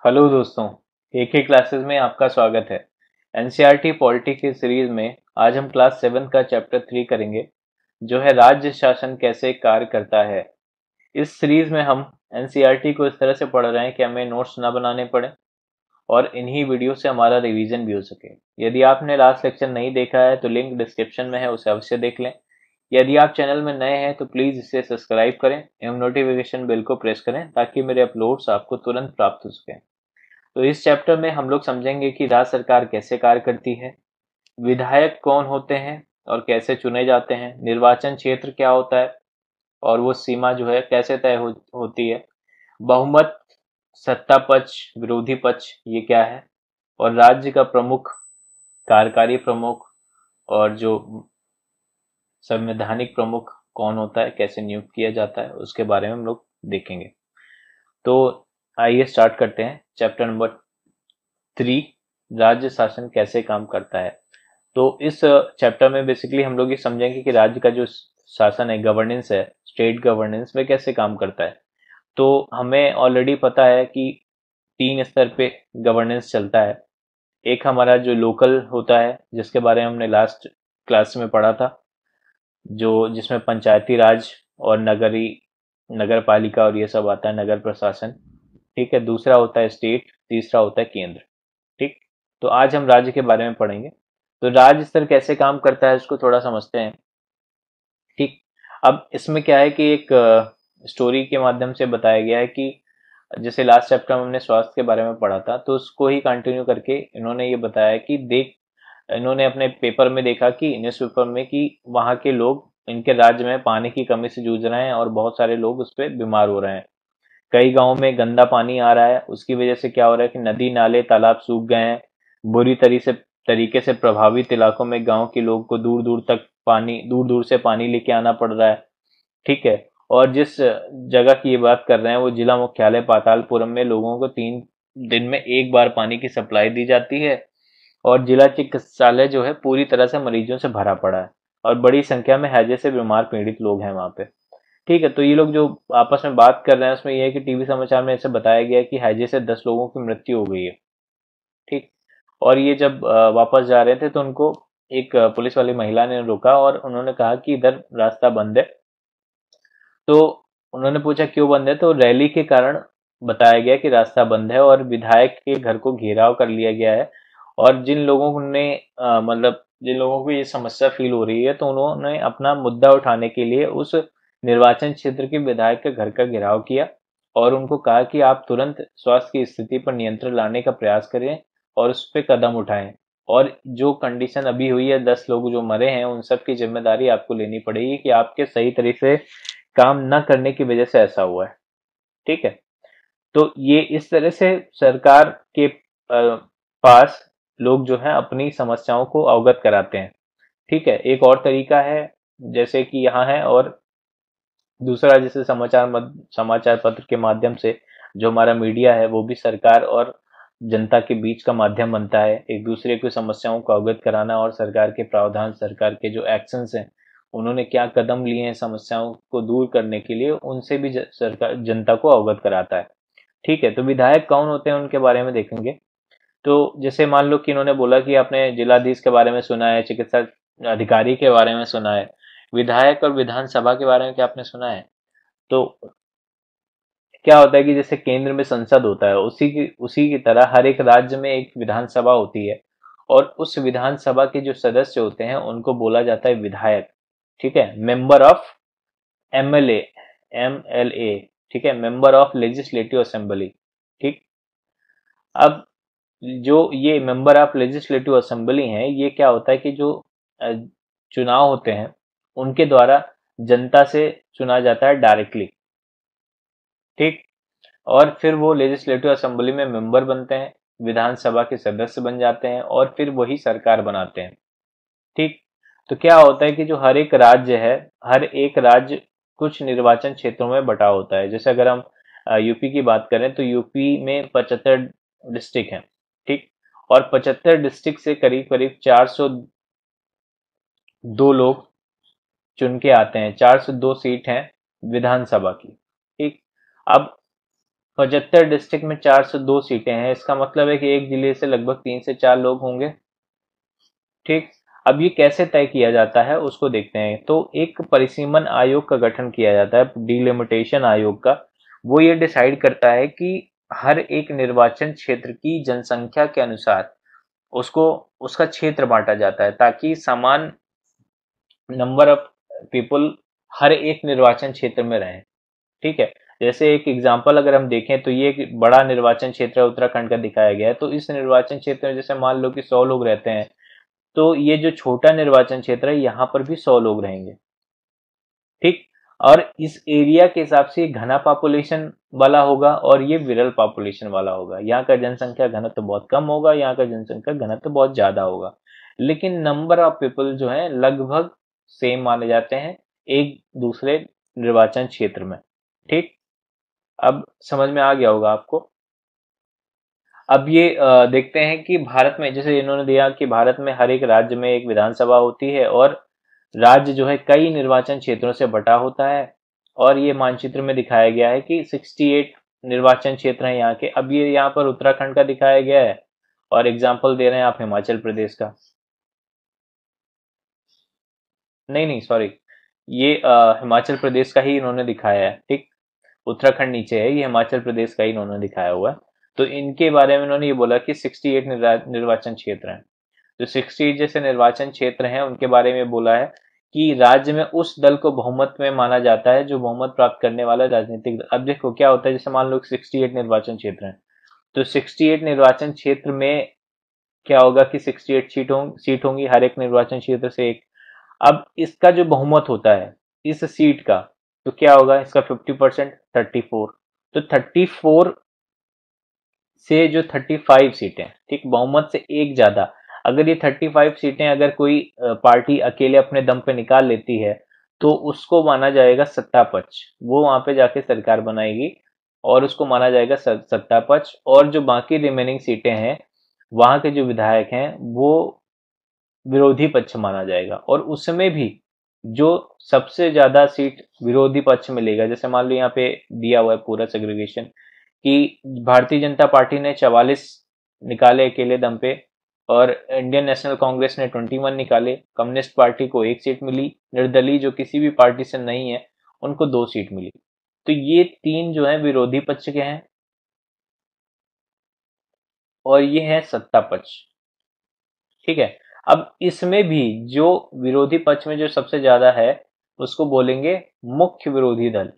Hello दोस्तों, एक ही classes में आपका स्वागत है। एनसीईआरटी पॉलिटी की सीरीज में आज हम क्लास 7 का चैप्टर 3 करेंगे, जो है राज्य शासन कैसे कार्य करता है। इस सीरीज में हम एनसीईआरटी को इस तरह से पढ़ रहे हैं कि हमें नोट्स ना बनाने पड़े और इन्हीं वीडियो से हमारा रिवीजन भी हो सके। यदि आपने लास्ट लेक्चर नहीं देखा है तो लिंक डिस्क्रिप्शन में है, उसे अवश्य देख लें। यदि आप चैनल में नए हैं तो प्लीज इसे सब्सक्राइब करें एवं नोटिफिकेशन बेल को प्रेस करें ताकि मेरे अपलोड्स आपको तुरंत प्राप्त हो सकें। तो इस चैप्टर में हम लोग समझेंगे कि राज्य सरकार कैसे कार्य करती है, विधायक कौन होते हैं और कैसे चुने जाते हैं, निर्वाचन क्षेत्र क्या होता है और वो सीमा जो है कैसे तय होती है, बहुमत, सत्ता पक्ष, विरोधी पक्ष ये क्या है, और राज्य का प्रमुख, कार्यकारी प्रमुख और जो संवैधानिक प्रमुख कौन होता है, कैसे नियुक्त किया जाता है, उसके बारे में हम लोग देखेंगे। तो आइए स्टार्ट करते हैं चैप्टर नंबर 3, राज्य शासन कैसे काम करता है। तो इस चैप्टर में बेसिकली हम लोग ये समझेंगे कि राज्य का जो शासन है, गवर्नेंस है, स्टेट गवर्नेंस में कैसे काम करता है। तो हमें ऑलरेडी पता है कि 3 स्तर पे गवर्नेंस चलता है। एक हमारा जो लोकल होता है, जिसके बारे में हमने लास्ट क्लास में पढ़ा था, जो जिसमें पंचायती राज और नगर पालिका और ये सब आता है, नगर प्रशासन। ठीक है, दूसरा होता है स्टेट, तीसरा होता है केंद्र। ठीक, तो आज हम राज्य के बारे में पढ़ेंगे। तो राज्य स्तर कैसे काम करता है उसको थोड़ा समझते हैं। ठीक, अब इसमें क्या है कि एक स्टोरी के माध्यम से बताया गया है कि जैसे लास्ट चैप्टर में हमने स्वास्थ्य के बारे में पढ़ा था, तो उसको ही कंटिन्यू करके इन्होंने ये बताया कि इन्होंने अपने पेपर में देखा कि न्यूज़पेपर में कि वहाँ के लोग इनके राज्य में पानी की कमी से जूझ रहे हैं और बहुत सारे लोग उस पर बीमार हो रहे हैं। कई गांवों में गंदा पानी आ रहा है, उसकी वजह से क्या हो रहा है कि नदी नाले तालाब सूख गए हैं। बुरी तरीके से प्रभावित इलाकों में गांव के लोग को दूर दूर से पानी लेके आना पड़ रहा है। ठीक है, और जिस जगह की ये बात कर रहे हैं वो जिला मुख्यालय पातालपुरम में लोगों को 3 दिन में एक बार पानी की सप्लाई दी जाती है और जिला चिकित्सालय जो है पूरी तरह से मरीजों से भरा पड़ा है और बड़ी संख्या में हैजे से बीमार पीड़ित लोग हैं वहां पे। ठीक है, तो ये लोग जो आपस में बात कर रहे हैं उसमें ये है कि टीवी समाचार में ऐसे बताया गया है कि हैजे से 10 लोगों की मृत्यु हो गई है। ठीक, और ये जब वापस जा रहे थे तो उनको एक पुलिस वाली महिला ने रोका और उन्होंने कहा कि इधर रास्ता बंद है। तो उन्होंने पूछा क्यों बंद है, तो रैली के कारण बताया गया कि रास्ता बंद है और विधायक के घर को घेराव कर लिया गया है। और जिन लोगों को ये समस्या फील हो रही है तो उन्होंने अपना मुद्दा उठाने के लिए उस निर्वाचन क्षेत्र के विधायक के घर का घेराव किया और उनको कहा कि आप तुरंत स्वास्थ्य की स्थिति पर नियंत्रण लाने का प्रयास करें और उस पर कदम उठाएं। और जो कंडीशन अभी हुई है, 10 लोग जो मरे हैं, उन सब की जिम्मेदारी आपको लेनी पड़ेगी कि आपके सही तरीके से काम न करने की वजह से ऐसा हुआ है। ठीक है, तो ये इस तरह से सरकार के पास लोग जो है अपनी समस्याओं को अवगत कराते हैं। ठीक है, एक और तरीका है जैसे कि यहाँ है, और दूसरा जैसे समाचार पत्र के माध्यम से जो हमारा मीडिया है वो भी सरकार और जनता के बीच का माध्यम बनता है, एक दूसरे की समस्याओं को अवगत कराना और सरकार के प्रावधान, सरकार के जो एक्शंस हैं, उन्होंने क्या कदम लिए हैं समस्याओं को दूर करने के लिए, उनसे भी सरकार जनता को अवगत कराता है। ठीक है, तो विधायक कौन होते हैं उनके बारे में देखेंगे। तो जैसे मान लो कि इन्होंने बोला कि आपने जिलाधीश के बारे में सुना है, चिकित्सा अधिकारी के बारे में सुना है, विधायक और विधानसभा के बारे में क्या आपने सुना है। तो क्या होता है कि जैसे केंद्र में संसद होता है, उसी की तरह हर एक राज्य में एक विधानसभा होती है और उस विधानसभा के जो सदस्य होते हैं उनको बोला जाता है विधायक। ठीक है, मेंबर ऑफ एमएलए, एमएलए। ठीक है, मेंबर ऑफ लेजिस्लेटिव असेंबली। ठीक, अब जो ये मेंबर ऑफ लेजिस्लेटिव असेंबली हैं, ये क्या होता है कि जो अ, चुनाव होते हैं उनके द्वारा जनता से चुना जाता है डायरेक्टली। ठीक, और फिर वो लेजिस्लेटिव असेंबली में मेंबर बनते हैं, विधानसभा के सदस्य बन जाते हैं और फिर वही सरकार बनाते हैं। ठीक, तो क्या होता है कि जो हर एक राज्य कुछ निर्वाचन क्षेत्रों में बटा होता है। जैसे अगर हम यूपी की बात करें तो यूपी में 75 डिस्ट्रिक्ट हैं। ठीक, और 75 डिस्ट्रिक्ट से करीब करीब 402 लोग चुन के आते हैं, 402 सीट हैं विधानसभा की। ठीक, अब 75 डिस्ट्रिक्ट में 402 सीटें हैं, इसका मतलब है कि एक जिले से लगभग 3 से 4 लोग होंगे। ठीक, अब ये कैसे तय किया जाता है उसको देखते हैं। तो एक परिसीमन आयोग का गठन किया जाता है, डिलिमिटेशन आयोग का। वो ये डिसाइड करता है कि हर एक निर्वाचन क्षेत्र की जनसंख्या के अनुसार उसको उसका क्षेत्र बांटा जाता है, ताकि समान नंबर ऑफ पीपल हर एक निर्वाचन क्षेत्र में रहें। ठीक है, जैसे एक एग्जांपल अगर हम देखें तो ये एक बड़ा निर्वाचन क्षेत्र उत्तराखंड का दिखाया गया है। तो इस निर्वाचन क्षेत्र में जैसे मान लो कि 100 लोग रहते हैं, तो ये जो छोटा निर्वाचन क्षेत्र है यहाँ पर भी 100 लोग रहेंगे। ठीक, और इस एरिया के हिसाब से घना पॉपुलेशन वाला होगा और ये विरल पॉपुलेशन वाला होगा। यहाँ का जनसंख्या घनत्व तो बहुत कम होगा, यहाँ का जनसंख्या घनत्व तो बहुत ज्यादा होगा, लेकिन नंबर ऑफ पीपल जो है लगभग सेम माने जाते हैं एक दूसरे निर्वाचन क्षेत्र में। ठीक, अब समझ में आ गया होगा आपको। अब ये देखते हैं कि भारत में, जैसे इन्होंने दिया कि भारत में हर एक राज्य में एक विधानसभा होती है और राज्य जो है कई निर्वाचन क्षेत्रों से बटा होता है। और ये मानचित्र में दिखाया गया है कि 68 निर्वाचन क्षेत्र हैं यहाँ के। अब ये यहाँ पर उत्तराखंड का दिखाया गया है और एग्जाम्पल दे रहे हैं आप हिमाचल प्रदेश का। नहीं नहीं सॉरी, ये हिमाचल प्रदेश का ही इन्होंने दिखाया है। ठीक, उत्तराखंड नीचे है, ये हिमाचल प्रदेश का ही इन्होंने दिखाया हुआ है। तो इनके बारे में इन्होंने ये बोला कि 68 निर्वाचन क्षेत्र हैं। जो 68 जैसे निर्वाचन क्षेत्र हैं उनके बारे में बोला है कि राज्य में उस दल को बहुमत में माना जाता है जो बहुमत प्राप्त करने वाला राजनीतिक दल। अब देखो क्या होता है, जैसे मान लो 68 निर्वाचन क्षेत्र हैं, तो 68 निर्वाचन क्षेत्र में क्या होगा कि 68 सीट होंगी, हर एक निर्वाचन क्षेत्र से एक। अब इसका जो बहुमत होता है इस सीट का, तो क्या होगा इसका 50%, 34। तो 34 से जो 35 सीटें, ठीक, बहुमत से एक ज्यादा, अगर ये 35 सीटें अगर कोई पार्टी अकेले अपने दम पे निकाल लेती है तो उसको माना जाएगा सत्ता पक्ष। वो वहां पे जाके सरकार बनाएगी और उसको माना जाएगा सत्ता पक्ष। और जो बाकी रिमेनिंग सीटें हैं वहां के जो विधायक हैं वो विरोधी पक्ष माना जाएगा। और उसमें भी जो सबसे ज्यादा सीट विरोधी पक्ष में लेगा, जैसे मान लो यहाँ पे दिया हुआ है पूरा सेग्रीगेशन कि भारतीय जनता पार्टी ने 44 निकाले अकेले दम पे और इंडियन नेशनल कांग्रेस ने 21 निकाले। कम्युनिस्ट पार्टी को एक सीट मिली, निर्दलीय जो किसी भी पार्टी से नहीं है उनको 2 सीट मिली। तो ये 3 जो है विरोधी पक्ष के हैं और ये है सत्ता पक्ष। ठीक है, अब इसमें भी जो विरोधी पक्ष में जो सबसे ज्यादा है उसको बोलेंगे मुख्य विरोधी दल।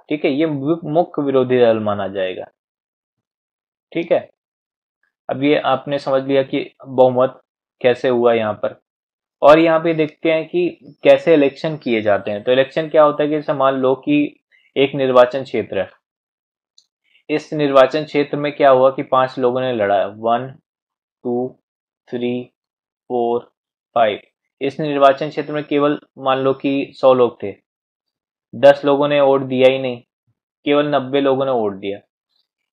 ठीक है, ये मुख्य विरोधी दल माना जाएगा। ठीक है, अब ये आपने समझ लिया कि बहुमत कैसे हुआ यहाँ पर। और यहाँ पे देखते हैं कि कैसे इलेक्शन किए जाते हैं। तो इलेक्शन क्या होता है कि जैसे मान लो कि एक निर्वाचन क्षेत्र है, इस निर्वाचन क्षेत्र में क्या हुआ कि 5 लोगों ने लड़ा, 1 2 3 4 5। इस निर्वाचन क्षेत्र में केवल मान लो कि 100 लोग थे, 10 लोगों ने वोट दिया ही नहीं, केवल 90 लोगों ने वोट दिया।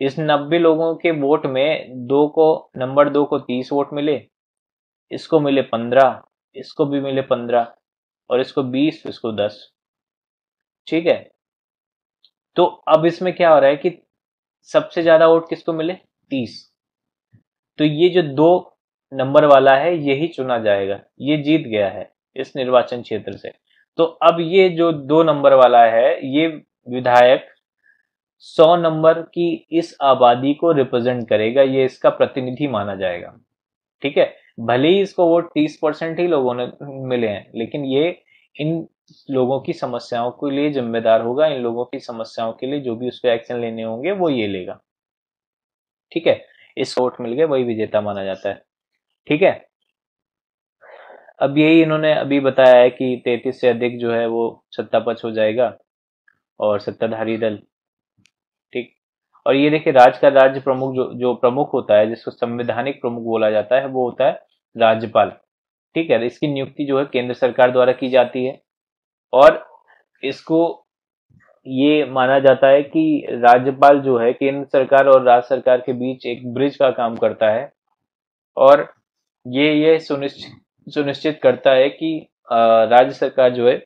इस 90 लोगों के वोट में नंबर 2 को 30 वोट मिले, इसको मिले 15, इसको भी मिले 15 और इसको 20, इसको 10। ठीक है, तो अब इसमें क्या हो रहा है कि सबसे ज्यादा वोट किसको मिले, 30। तो ये जो 2 नंबर वाला है यही चुना जाएगा, ये जीत गया है इस निर्वाचन क्षेत्र से। तो अब ये जो 2 नंबर वाला है ये विधायक 100 नंबर की इस आबादी को रिप्रेजेंट करेगा, ये इसका प्रतिनिधि माना जाएगा। ठीक है, भले ही इसको वोट 30% ही लोगों ने मिले हैं, लेकिन ये इन लोगों की समस्याओं के लिए जिम्मेदार होगा। इन लोगों की समस्याओं के लिए जो भी उसको एक्शन लेने होंगे वो ये लेगा। ठीक है, इस वोट मिल गए, वही विजेता माना जाता है। ठीक है, अब यही इन्होंने अभी बताया है कि 33 से अधिक जो है वो सत्ता पक्ष हो जाएगा और सत्ताधारी दल। ठीक, और ये देखिए राज्य प्रमुख जो जो प्रमुख होता है, जिसको संवैधानिक प्रमुख बोला जाता है, वो होता है राज्यपाल। ठीक है, इसकी नियुक्ति जो है केंद्र सरकार द्वारा की जाती है और इसको ये माना जाता है कि राज्यपाल जो है केंद्र सरकार और राज्य सरकार के बीच एक ब्रिज का काम करता है और ये सुनिश्चित करता है कि राज्य सरकार जो है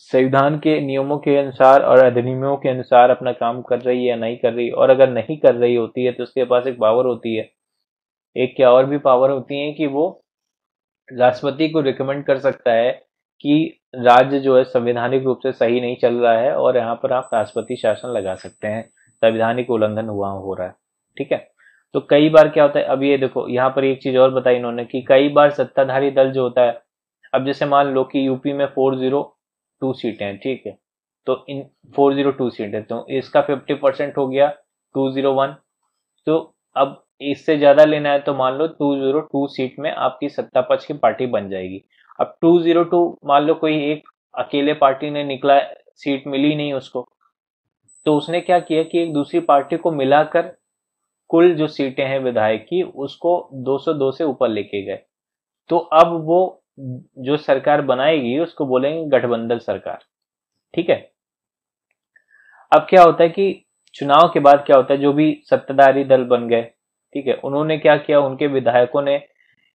संविधान के नियमों के अनुसार और अधिनियमों के अनुसार अपना काम कर रही है या नहीं कर रही, और अगर नहीं कर रही होती है तो उसके पास एक पावर होती है, एक क्या और भी पावर होती है कि वो राष्ट्रपति को रिकमेंड कर सकता है कि राज्य जो है संवैधानिक रूप से सही नहीं चल रहा है और यहाँ पर आप राष्ट्रपति शासन लगा सकते हैं, संवैधानिक उल्लंघन हुआ हो रहा है। ठीक है, तो कई बार क्या होता है, अब ये देखो यहाँ पर एक चीज और बताई इन्होंने कि कई बार सत्ताधारी दल जो होता है, अब जैसे मान लो कि यूपी में 402 सीटें हैं, ठीक है, तो इन 402 सीटें, तो इसका 50% हो गया 201, तो अब इससे ज्यादा लेना है तो मान लो 202 सीट में आपकी सत्ता पक्ष की पार्टी बन जाएगी। अब 202 मान लो कोई एक अकेले पार्टी ने निकला, सीट मिली नहीं उसको, तो उसने क्या किया कि एक दूसरी पार्टी को मिलाकर कुल जो सीटें हैं विधायक की उसको 202 से ऊपर लेके गए। तो अब वो जो सरकार बनाएगी उसको बोलेंगे गठबंधन सरकार। ठीक है, अब क्या होता है कि चुनाव के बाद क्या होता है, जो भी सत्ताधारी दल बन गए, ठीक है, उन्होंने क्या किया, उनके विधायकों ने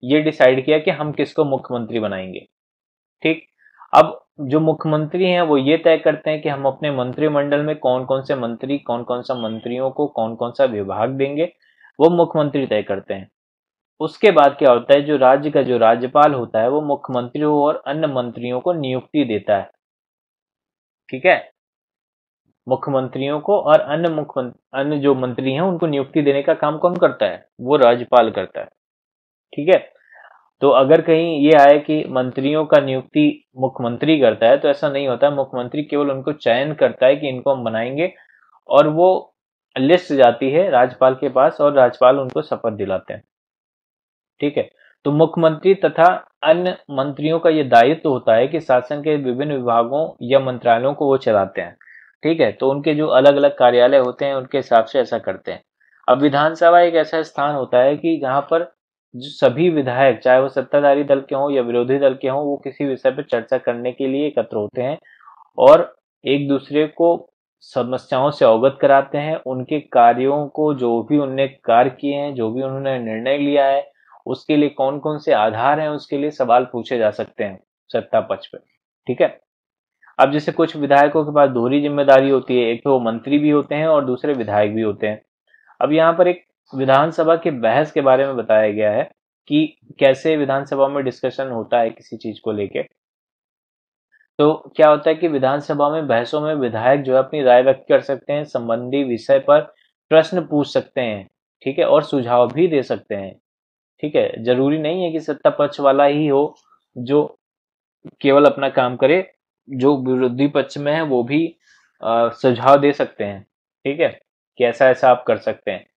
ये डिसाइड किया कि हम किसको मुख्यमंत्री बनाएंगे। ठीक, अब जो मुख्यमंत्री हैं वो ये तय करते हैं कि हम अपने मंत्रिमंडल में कौन कौन से मंत्री, कौन कौन सा मंत्रियों को कौन कौन सा विभाग देंगे, वो मुख्यमंत्री तय करते हैं। उसके बाद क्या होता है, जो राज्य का जो राज्यपाल होता है वो मुख्यमंत्रियों और अन्य मंत्रियों को नियुक्ति देता है। ठीक है, मुख्यमंत्रियों को और अन्य जो मंत्री हैं उनको नियुक्ति देने का काम कौन करता है, वो राज्यपाल करता है। ठीक है, तो अगर कहीं ये आए कि मंत्रियों का नियुक्ति मुख्यमंत्री करता है, तो ऐसा नहीं होता, मुख्यमंत्री केवल उनको चयन करता है कि इनको हम बनाएंगे, और वो लिस्ट जाती है राज्यपाल के पास और राज्यपाल उनको शपथ दिलाते हैं। ठीक है, तो मुख्यमंत्री तथा अन्य मंत्रियों का यह दायित्व होता है कि शासन के विभिन्न विभागों या मंत्रालयों को वो चलाते हैं। ठीक है, तो उनके जो अलग अलग कार्यालय होते हैं उनके हिसाब से ऐसा करते हैं। अब विधानसभा एक ऐसा स्थान होता है कि जहां पर जो सभी विधायक, चाहे वो सत्ताधारी दल के हों या विरोधी दल के हों, वो किसी विषय पर चर्चा करने के लिए एकत्र होते हैं और एक दूसरे को समस्याओं से अवगत कराते हैं, उनके कार्यों को, जो भी उन्होंने कार्य किए हैं, जो भी उन्होंने निर्णय लिया है, उसके लिए कौन कौन से आधार हैं, उसके लिए सवाल पूछे जा सकते हैं सत्ता पक्ष पे। ठीक है, अब जैसे कुछ विधायकों के पास दोहरी जिम्मेदारी होती है, एक तो वो मंत्री भी होते हैं और दूसरे विधायक भी होते हैं। अब यहाँ पर एक विधानसभा के बहस के बारे में बताया गया है कि कैसे विधानसभा में डिस्कशन होता है किसी चीज को लेके। तो क्या होता है कि विधानसभा में बहसों में विधायक जो है अपनी राय व्यक्त कर सकते हैं, संबंधी विषय पर प्रश्न पूछ सकते हैं, ठीक है, और सुझाव भी दे सकते हैं। ठीक है, जरूरी नहीं है कि सत्ता पक्ष वाला ही हो जो केवल अपना काम करे, जो विरोधी पक्ष में है वो भी सुझाव दे सकते हैं। ठीक है, कि ऐसा ऐसा आप कर सकते हैं,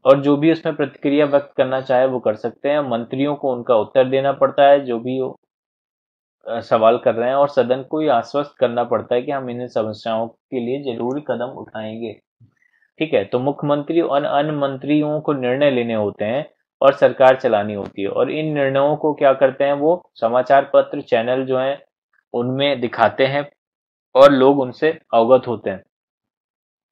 और जो भी उसमें प्रतिक्रिया व्यक्त करना चाहे वो कर सकते हैं। मंत्रियों को उनका उत्तर देना पड़ता है जो भी सवाल कर रहे हैं, और सदन को ये आश्वस्त करना पड़ता है कि हम इन समस्याओं के लिए जरूरी कदम उठाएंगे। ठीक है, तो मुख्यमंत्री और अन्य मंत्रियों को निर्णय लेने होते हैं और सरकार चलानी होती है, और इन निर्णयों को क्या करते हैं, वो समाचार पत्र चैनल जो हैं उनमें दिखाते हैं और लोग उनसे अवगत होते हैं।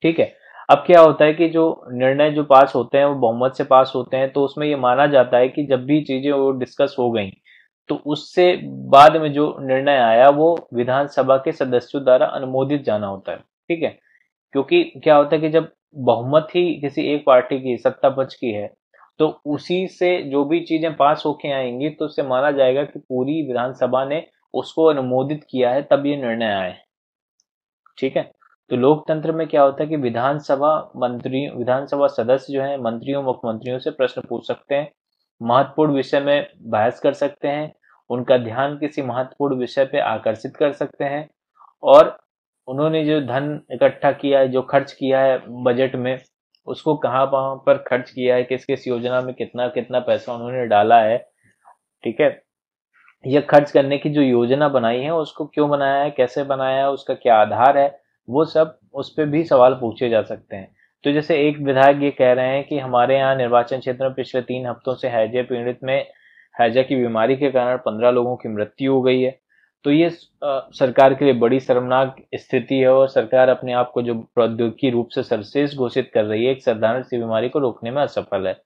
ठीक है, अब क्या होता है कि जो निर्णय जो पास होते हैं वो बहुमत से पास होते हैं, तो उसमें ये माना जाता है कि जब भी चीजें वो डिस्कस हो गई, तो उससे बाद में जो निर्णय आया वो विधानसभा के सदस्यों द्वारा अनुमोदित जाना होता है। ठीक है, क्योंकि क्या होता है कि जब बहुमत ही किसी एक पार्टी की, सत्ता पक्ष की है, तो उसी से जो भी चीजें पास होके आएंगी तो उससे माना जाएगा कि पूरी विधानसभा ने उसको अनुमोदित किया है, तब ये निर्णय आए। ठीक है, तो लोकतंत्र में क्या होता है कि विधानसभा सदस्य जो है मंत्रियों मुख्यमंत्रियों से प्रश्न पूछ सकते हैं, महत्वपूर्ण विषय में बहस कर सकते हैं, उनका ध्यान किसी महत्वपूर्ण विषय पे आकर्षित कर सकते हैं, और उन्होंने जो धन इकट्ठा किया है, जो खर्च किया है बजट में, उसको कहाँ वहां पर खर्च किया है, किस किस योजना में कितना कितना पैसा उन्होंने डाला है। ठीक है, यह खर्च करने की जो योजना बनाई है उसको क्यों बनाया है, कैसे बनाया है, उसका क्या आधार है, वो सब उस पर भी सवाल पूछे जा सकते हैं। तो जैसे एक विधायक ये कह रहे हैं कि हमारे यहाँ निर्वाचन क्षेत्र में पिछले 3 हफ्तों से हैजे पीड़ित में हैजा की बीमारी के कारण 15 लोगों की मृत्यु हो गई है। तो ये सरकार के लिए बड़ी शर्मनाक स्थिति है, और सरकार अपने आप को जो प्रौद्योगिकी रूप से सर्वश्रेष्ठ घोषित कर रही है, एक साधारण सी बीमारी को रोकने में असफल है।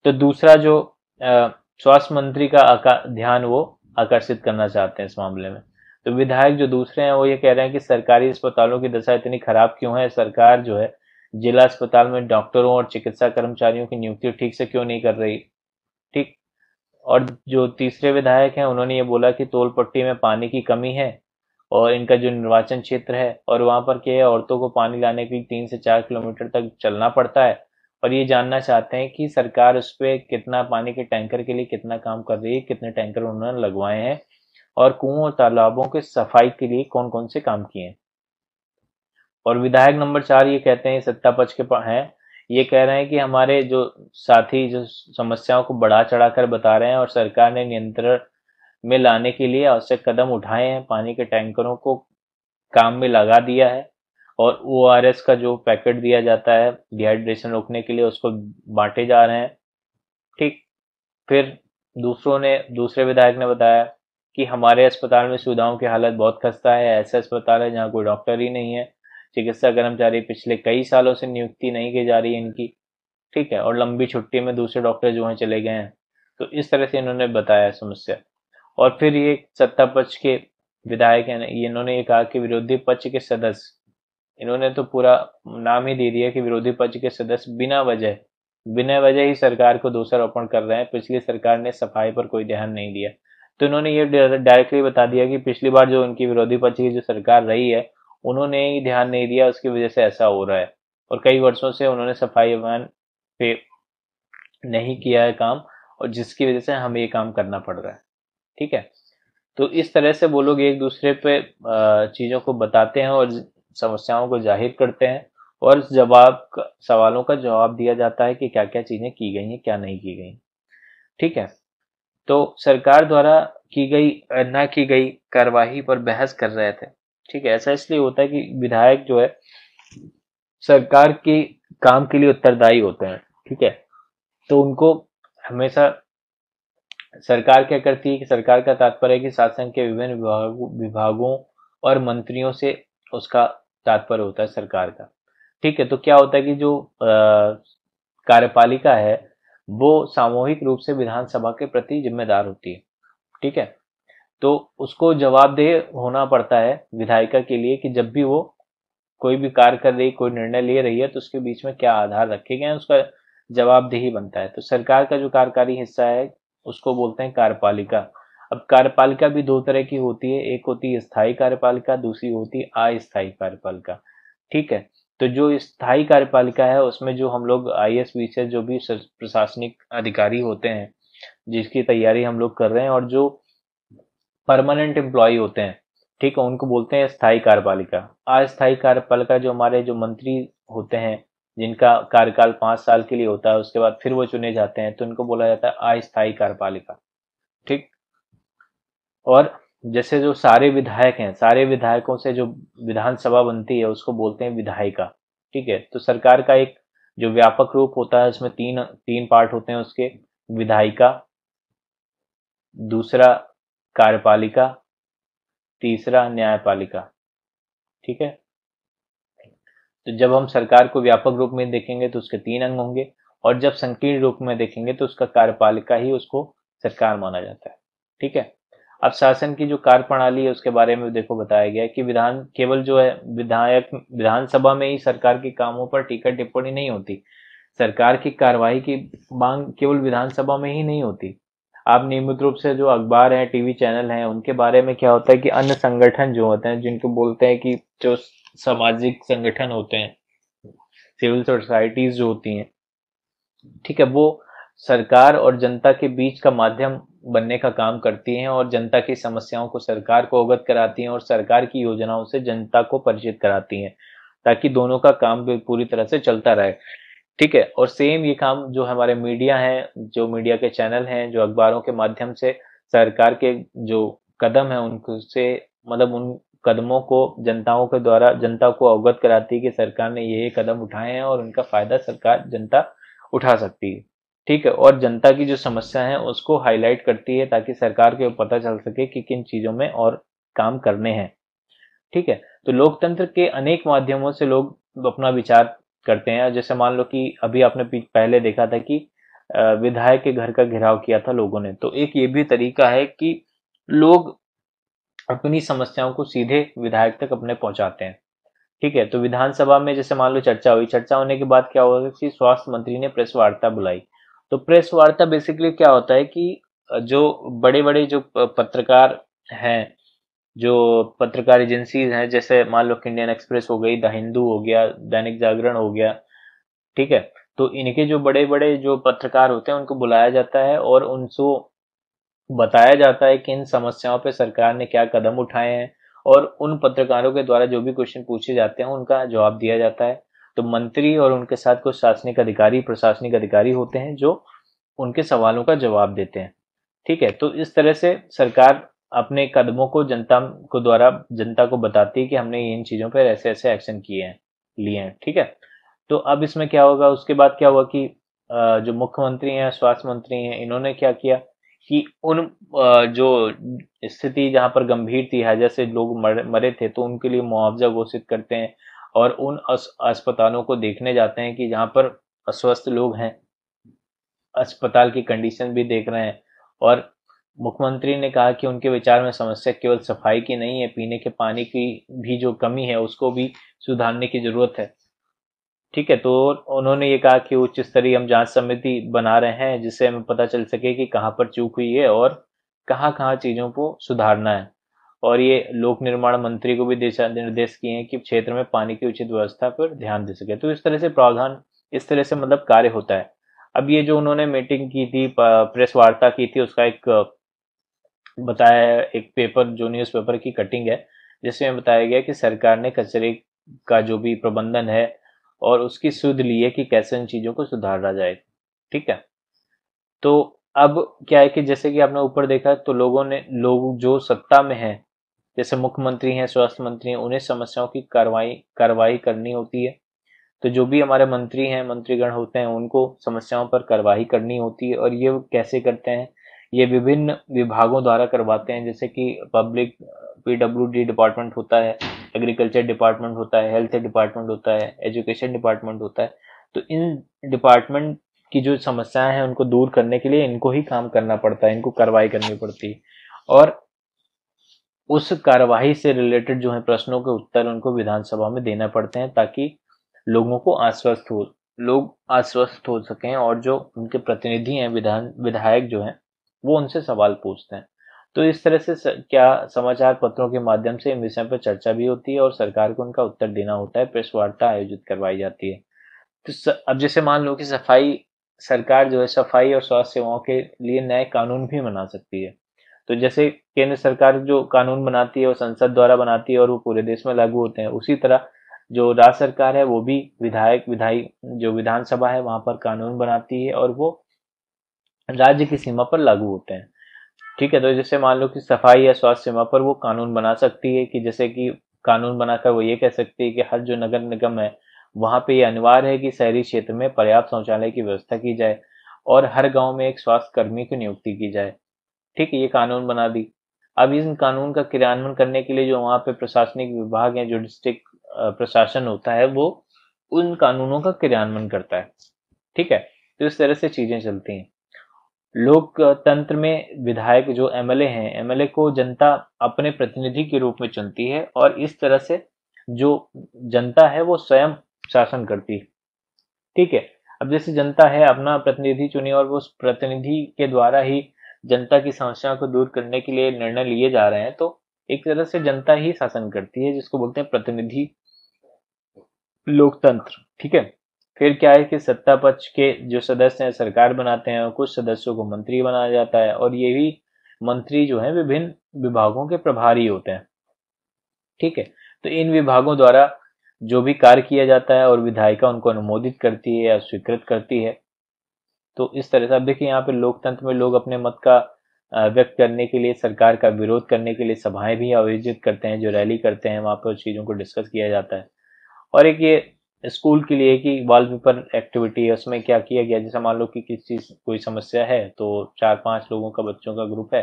तो दूसरा जो स्वास्थ्य मंत्री का ध्यान वो आकर्षित करना चाहते हैं इस मामले में। तो विधायक जो दूसरे हैं वो ये कह रहे हैं कि सरकारी अस्पतालों की दशा इतनी खराब क्यों है, सरकार जो है जिला अस्पताल में डॉक्टरों और चिकित्सा कर्मचारियों की नियुक्ति ठीक से क्यों नहीं कर रही। ठीक। और जो तीसरे विधायक हैं उन्होंने ये बोला कि तोलपट्टी में पानी की कमी है और इनका जो निर्वाचन क्षेत्र है और वहां पर क्या है, औरतों को पानी लाने के लिए 3 से 4 किलोमीटर तक चलना पड़ता है। और ये जानना चाहते हैं कि सरकार उस पर कितना पानी के टैंकर के लिए कितना काम कर रही है, कितने टैंकर उन्होंने लगवाए हैं और कुओं और तालाबों के सफाई के लिए कौन कौन से काम किए हैं। और विधायक नंबर 4 ये कहते हैं, सत्ता पक्ष के हैं, ये कह रहे हैं कि हमारे जो साथी जो समस्याओं को बढ़ा चढ़ा कर बता रहे हैं और सरकार ने नियंत्रण में लाने के लिए आवश्यक कदम उठाए हैं, पानी के टैंकरों को काम में लगा दिया है और ORS का जो पैकेट दिया जाता है डिहाइड्रेशन रोकने के लिए उसको बांटे जा रहे हैं। ठीक। फिर दूसरे विधायक ने बताया कि हमारे अस्पताल में सुविधाओं की हालत बहुत खस्ता है, ऐसा अस्पताल है जहाँ कोई डॉक्टर ही नहीं है, चिकित्सा कर्मचारी पिछले कई सालों से नियुक्ति नहीं की जा रही है इनकी। ठीक है। और लंबी छुट्टी में दूसरे डॉक्टर जो हैं चले गए हैं। तो इस तरह से इन्होंने बताया समस्या। और फिर ये सत्ता पक्ष के विधायक हैं, इन्होंने ये कहा कि विरोधी पक्ष के सदस्य, इन्होंने तो पूरा नाम ही दे दिया कि विरोधी पक्ष के सदस्य बिना वजह ही सरकार को दोषारोपण कर रहे हैं, पिछली सरकार ने सफाई पर कोई ध्यान नहीं दिया। तो इन्होंने ये डायरेक्टली बता दिया कि पिछली बार जो उनकी विरोधी पक्ष की जो सरकार रही है उन्होंने ही ध्यान नहीं दिया, उसकी वजह से ऐसा हो रहा है। और कई वर्षों से उन्होंने सफाई अभियान पे नहीं किया है काम और जिसकी वजह से हमें ये काम करना पड़ रहा है। ठीक है। तो इस तरह से वो लोग एक दूसरे पे चीजों को बताते हैं और समस्याओं को जाहिर करते हैं और सवालों का जवाब दिया जाता है कि क्या क्या चीजें की गई हैं क्या नहीं की गई। ठीक है। तो सरकार द्वारा की गई ना की गई कार्यवाही पर बहस कर रहे थे। ठीक है। ऐसा इसलिए होता है कि विधायक जो है सरकार के काम के लिए उत्तरदायी होते हैं। ठीक है। तो उनको हमेशा सरकार क्या करती है कि सरकार का तात्पर्य है कि शासन के विभिन्न विभागों और मंत्रियों से उसका तात्पर्य होता है सरकार का। ठीक है। तो क्या होता है कि जो कार्यपालिका है वो सामूहिक रूप से विधानसभा के प्रति जिम्मेदार होती है। ठीक है। तो उसको जवाबदेह होना पड़ता है विधायिका के लिए कि जब भी वो कोई भी कार्य कर रही, कोई निर्णय ले रही है तो उसके बीच में क्या आधार रखे गए हैं, उसका जवाबदेही बनता है। तो सरकार का जो कार्यकारी हिस्सा है उसको बोलते हैं कार्यपालिका। अब कार्यपालिका भी दो तरह की होती है, एक होती है स्थायी कार्यपालिका, दूसरी होती है अस्थायी कार्यपालिका। ठीक है। तो जो स्थायी कार्यपालिका है उसमें जो हम लोग IAS VCS जो भी प्रशासनिक अधिकारी होते हैं जिसकी तैयारी हम लोग कर रहे हैं और जो परमानेंट एम्प्लॉय होते हैं, ठीक है, उनको बोलते हैं स्थायी कार्यपालिका। अस्थायी कार्यपालिका जो हमारे जो मंत्री होते हैं जिनका कार्यकाल 5 साल के लिए होता है उसके बाद फिर वो चुने जाते हैं तो उनको बोला जाता है अस्थायी कार्यपालिका। ठीक। और जैसे जो सारे विधायक हैं, सारे विधायकों से जो विधानसभा बनती है उसको बोलते हैं विधायिका। ठीक है। तो सरकार का एक जो व्यापक रूप होता है उसमें तीन तीन पार्ट होते हैं उसके, विधायिका, दूसरा कार्यपालिका, तीसरा न्यायपालिका। ठीक है। तो जब हम सरकार को व्यापक रूप में देखेंगे तो उसके 3 अंग होंगे और जब संकीर्ण रूप में देखेंगे तो उसका कार्यपालिका ही उसको सरकार माना जाता है। ठीक है। अब शासन की जो कार्य प्रणाली है उसके बारे में देखो बताया गया है कि विधान केवल जो है विधानसभा में ही सरकार के कामों पर टीका टिप्पणी नहीं होती, सरकार की कार्यवाही की मांग केवल विधानसभा में ही नहीं होती। आप नियमित रूप से जो अखबार है, टीवी चैनल हैं, उनके बारे में क्या होता है कि अन्य संगठन जो होते हैं जिनको बोलते हैं कि जो सामाजिक संगठन होते हैं, सिविल सोसाइटीज जो होती हैं, ठीक है, वो सरकार और जनता के बीच का माध्यम बनने का काम करती हैं और जनता की समस्याओं को सरकार को अवगत कराती हैं और सरकार की योजनाओं से जनता को परिचित कराती हैं ताकि दोनों का काम पूरी तरह से चलता रहे। ठीक है। और सेम ये काम जो हमारे मीडिया है, जो मीडिया के चैनल हैं, जो अखबारों के माध्यम से सरकार के जो कदम है उनसे मतलब उन कदमों को जनता को अवगत कराती है कि सरकार ने ये कदम उठाए हैं और उनका फायदा जनता उठा सकती है। ठीक है। और जनता की जो समस्या है उसको हाईलाइट करती है ताकि सरकार को पता चल सके कि किन चीजों में और काम करने हैं। ठीक है। तो लोकतंत्र के अनेक माध्यमों से लोग अपना विचार करते हैं। जैसे मान लो कि अभी आपने पहले देखा था कि विधायक के घर का घेराव किया था लोगों ने, तो एक ये भी तरीका है कि लोग अपनी समस्याओं को सीधे विधायक तक अपने पहुंचाते हैं। ठीक है, तो विधानसभा में जैसे मान लो चर्चा हुई, चर्चा होने के बाद क्या होगा कि स्वास्थ्य मंत्री ने प्रेस वार्ता बुलाई। तो प्रेस वार्ता बेसिकली क्या होता है कि जो बड़े बड़े जो पत्रकार हैं, जो पत्रकार एजेंसीज हैं, जैसे मान लो इंडियन एक्सप्रेस हो गई, द हिंदू हो गया, दैनिक जागरण हो गया, ठीक है, तो इनके जो बड़े बड़े जो पत्रकार होते हैं उनको बुलाया जाता है और उनको बताया जाता है कि इन समस्याओं पे सरकार ने क्या कदम उठाए हैं, और उन पत्रकारों के द्वारा जो भी क्वेश्चन पूछे जाते हैं उनका जवाब दिया जाता है। तो मंत्री और उनके साथ कुछ शासनिक अधिकारी, प्रशासनिक अधिकारी होते हैं जो उनके सवालों का जवाब देते हैं। ठीक है, तो इस तरह से सरकार अपने कदमों को जनता को द्वारा जनता को बताती है कि हमने इन चीजों पर ऐसे ऐसे एक्शन किए हैं, लिए हैं। ठीक है, तो अब इसमें क्या होगा, उसके बाद क्या हुआ कि जो मुख्यमंत्री हैं, स्वास्थ्य मंत्री हैं, इन्होंने क्या किया कि उन जो स्थिति जहां पर गंभीर थी, हैजा से लोग मरे थे, तो उनके लिए मुआवजा घोषित करते हैं और उन अस्पतालों को देखने जाते हैं कि जहां पर अस्वस्थ लोग हैं, अस्पताल की कंडीशन भी देख रहे हैं। और मुख्यमंत्री ने कहा कि उनके विचार में समस्या केवल सफाई की नहीं है, पीने के पानी की भी जो कमी है उसको भी सुधारने की जरूरत है। ठीक है, तो उन्होंने ये कहा कि उच्च स्तरीय हम जांच समिति बना रहे हैं जिससे हमें पता चल सके कि कहाँ पर चूक हुई है और कहाँ कहाँ चीजों को सुधारना है। और ये लोक निर्माण मंत्री को भी दिशा निर्देश किए हैं कि क्षेत्र में पानी की उचित व्यवस्था पर ध्यान दे सके। तो इस तरह से प्रावधान, इस तरह से मतलब कार्य होता है। अब ये जो उन्होंने मीटिंग की थी, प्रेस वार्ता की थी, उसका एक बताया है, एक पेपर जो न्यूज पेपर की कटिंग है जिसमें बताया गया कि सरकार ने कचरे का जो भी प्रबंधन है और उसकी सुध ली है कि कैसे इन चीजों को सुधारा जाए। ठीक है, तो अब क्या है कि जैसे कि आपने ऊपर देखा, तो लोग जो सत्ता में है, जैसे मुख्यमंत्री हैं, स्वास्थ्य मंत्री हैं, उन्हें समस्याओं की कार्रवाई कार्रवाई करनी होती है। तो जो भी हमारे मंत्री हैं, मंत्रीगण होते हैं, उनको समस्याओं पर कार्रवाई करनी होती है। और ये वो कैसे करते हैं, ये विभिन्न विभागों द्वारा करवाते हैं, जैसे कि पब्लिक पीडब्ल्यूडी डिपार्टमेंट होता है, एग्रीकल्चर डिपार्टमेंट होता है, हेल्थ डिपार्टमेंट होता है, एजुकेशन डिपार्टमेंट होता है। तो इन डिपार्टमेंट की जो समस्याएं हैं उनको दूर करने के लिए इनको ही काम करना पड़ता है, इनको कार्रवाई करनी पड़ती है। और उस कार्यवाही से रिलेटेड जो है प्रश्नों के उत्तर उनको विधानसभा में देना पड़ते हैं, ताकि लोगों को लोग आश्वस्त हो सकें, और जो उनके प्रतिनिधि हैं, विधायक जो हैं, वो उनसे सवाल पूछते हैं। तो इस तरह से क्या समाचार पत्रों के माध्यम से इन विषय पर चर्चा भी होती है और सरकार को उनका उत्तर देना होता है, प्रेस वार्ता आयोजित करवाई जाती है। तो अब जैसे मान लो कि सरकार जो है सफाई और स्वास्थ्य सेवाओं के लिए नए कानून भी बना सकती है। तो जैसे केंद्र सरकार जो कानून बनाती है वो संसद द्वारा बनाती है और वो पूरे देश में लागू होते हैं, उसी तरह जो राज्य सरकार है वो भी विधायक विधायी जो विधानसभा है वहां पर कानून बनाती है और वो राज्य की सीमा पर लागू होते हैं। ठीक है, तो जैसे मान लो कि सफाई या स्वास्थ्य सेवा पर वो कानून बना सकती है कि जैसे कि कानून बनाकर वो ये कह सकती है कि हर जो नगर निगम है वहां पे ये अनिवार्य है कि शहरी क्षेत्र में पर्याप्त शौचालय की व्यवस्था की जाए और हर गांव में एक स्वास्थ्य कर्मी की नियुक्ति की जाए। ठीक है, ये कानून बना दी। अब इस कानून का क्रियान्वयन करने के लिए जो वहाँ पे प्रशासनिक विभाग है, जो डिस्ट्रिक्ट प्रशासन होता है, वो उन कानूनों का क्रियान्वयन करता है। ठीक है, तो इस तरह से चीजें चलती हैं। लोकतंत्र में विधायक जो एमएलए हैं, एमएलए को जनता अपने प्रतिनिधि के रूप में चुनती है और इस तरह से जो जनता है वो स्वयं शासन करती है। ठीक है, अब जैसे जनता है अपना प्रतिनिधि चुनी और वो उस प्रतिनिधि के द्वारा ही जनता की समस्याओं को दूर करने के लिए निर्णय लिए जा रहे हैं, तो एक तरह से जनता ही शासन करती है, जिसको बोलते हैं प्रतिनिधि लोकतंत्र। ठीक है, फिर क्या है कि सत्ता पक्ष के जो सदस्य हैं सरकार बनाते हैं और कुछ सदस्यों को मंत्री बनाया जाता है और ये भी मंत्री जो है विभिन्न विभागों के प्रभारी होते हैं। ठीक है, तो इन विभागों द्वारा जो भी कार्य किया जाता है और विधायिका उनको अनुमोदित करती है या स्वीकृत करती है। तो इस तरह से अब देखिए यहाँ पे लोकतंत्र में लोग अपने मत का व्यक्त करने के लिए, सरकार का विरोध करने के लिए सभाएं भी आयोजित करते हैं, जो रैली करते हैं, वहां पर चीजों को डिस्कस किया जाता है। और एक ये स्कूल के लिए कि वॉलपेपर एक्टिविटी है, उसमें क्या किया गया, जैसे मान लो कि किसी चीज कोई समस्या है तो 4-5 लोगों का, बच्चों का ग्रुप है,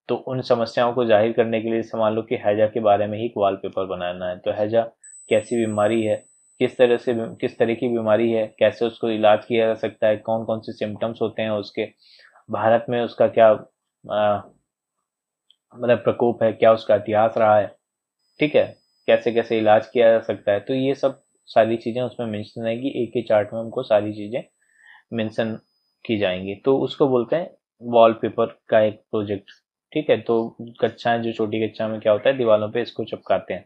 तो उन समस्याओं को जाहिर करने के लिए जैसे मान लो कि हैजा के बारे में ही एक वॉलपेपर बनाना है, तो हैजा कैसी बीमारी है, किस तरह की बीमारी है, कैसे उसको इलाज किया जा सकता है, कौन कौन से सिम्टम्स होते हैं उसके, भारत में उसका क्या मतलब प्रकोप है, क्या उसका इतिहास रहा है, ठीक है, कैसे कैसे इलाज किया जा सकता है। तो ये सब सारी चीजें उसमें मेंशन रहेगी, एक ही चार्ट में हमको सारी चीजें मेंशन की जाएंगी। तो उसको बोलते हैं वॉलपेपर का एक प्रोजेक्ट। ठीक है, तो कक्षाएं, जो छोटी कक्षा में क्या होता है, दीवारों पे इसको चिपकाते हैं।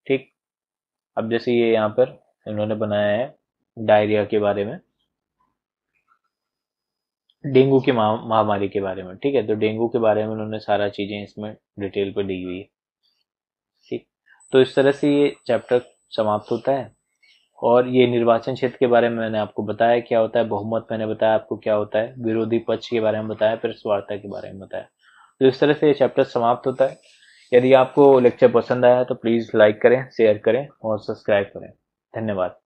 ठीक। अब जैसे ये यहाँ पर इन्होंने बनाया है डायरिया के बारे में, डेंगू की महामारी के बारे में। ठीक है, तो डेंगू के बारे में उन्होंने सारा चीजें इसमें डिटेल पे दी हुई है। ठीक। तो इस तरह से ये चैप्टर समाप्त होता है। और ये निर्वाचन क्षेत्र के बारे में मैंने आपको बताया क्या होता है, बहुमत मैंने बताया आपको क्या होता है, विरोधी पक्ष के बारे में बताया, प्रेस वार्ता के बारे में बताया। तो इस तरह से ये चैप्टर समाप्त होता है। यदि आपको लेक्चर पसंद आया तो प्लीज लाइक करें, शेयर करें और सब्सक्राइब करें। धन्यवाद।